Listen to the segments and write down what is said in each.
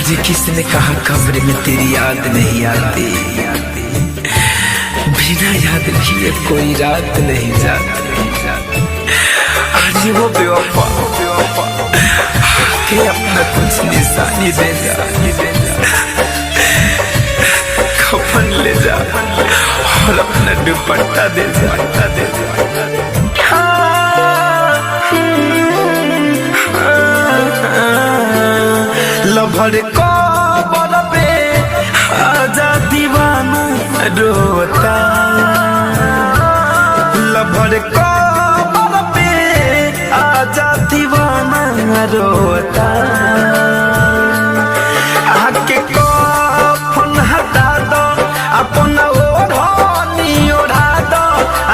तुझे किसने कहा कब्र में तेरी याद नहीं आती, बिना याद किए कोई रात नहीं जाती। आज वो बेवफा के अपना कुछ निशानी दे जा, कफन ले जा और अपना दुपट्टा दे जा। लभर को बड़ पे आजा दीवाना रोता, लभर को बड़ पे आजा दीवाना रोता। आके कफन हटा दो, अपना ओढ़नी ओढ़ा दो,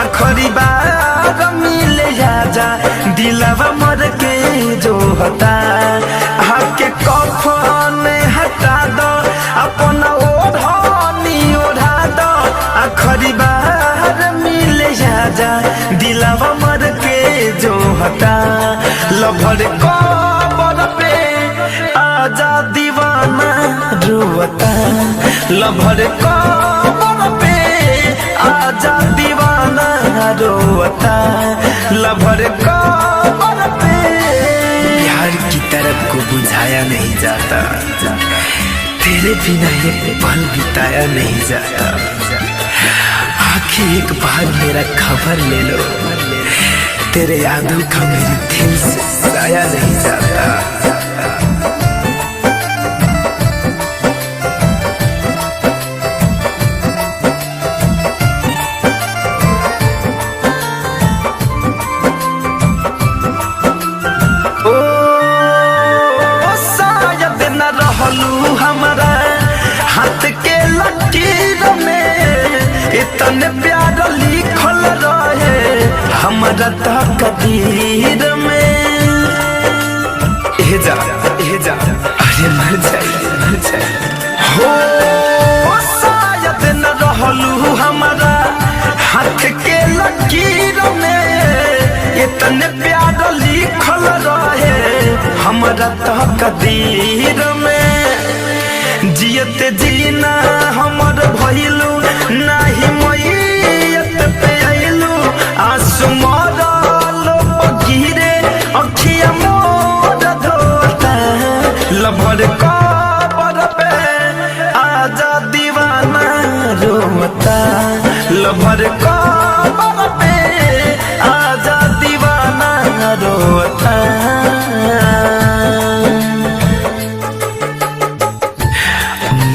आखिरी बार मिले आजा दिलवा मर के जो होता। आके कफन हटा दो, अपना ओढ़नी ओढ़ा दो, आखिरी बार मिले आजा दिलवा मर के जो होता। लभर कब्र पे आजा दीवाना रोता, लभर कब्र पे आजा दीवाना रोता, लभर कब्र पे। प्यार की तरफ को बुझाया नहीं जाता, तेरे बिना एक पल बिताया नहीं जाता। आखिर एक बार मेरा खबर ले लो, तेरे यादों का मेरे दिल से साया नहीं जाता। हमारा हाथ के लकीर में इतने प्यार लिखल रहे, हमारा तकदीर में। जा अरे मर जाए हो, शायद न रहलू हमारा हाथ के लकीर में इतने प्यार लिखल रहे, हमारा तकदीर में। जियत जीना हमर भइलू नाही मैयत पे आइलू, आंसू मरलो गिरे अखिया मोर धोता। लभर कब्र पे आजा दीवाना रोता, लभर कब्र पे आजा दीवाना रोता।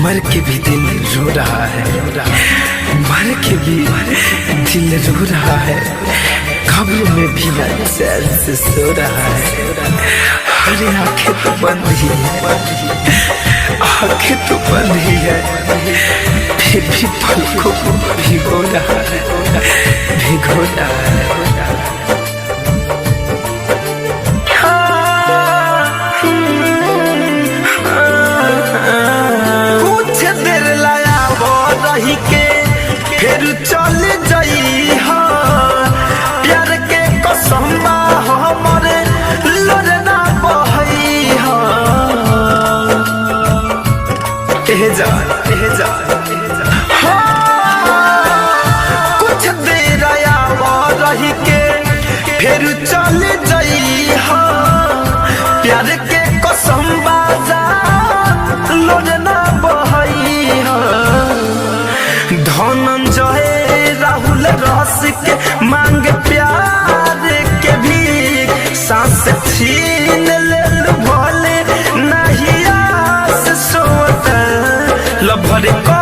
मर के भी दिल रो रहा है, मर के भी दिल रो रहा है, कब्र में भी ना चैन से सो रहा है। अरे आंखें तो बंद ही है, आंखें तो बंद ही है, फिर भी पलकों को भिगो रहा है, भिगो रहा है। फिर चल जाई हा, प्यार के कसम हमरे लड़ना बहई हा। जा कुछ देर आवा रही के फिर चल जाई हा, प्यार के कसम बाजा लड़ना बहई हा। धनंजय राहुल रस के मांग प्यार के भी, सांस छीन ले भोले नहीं आस सोता। लभर को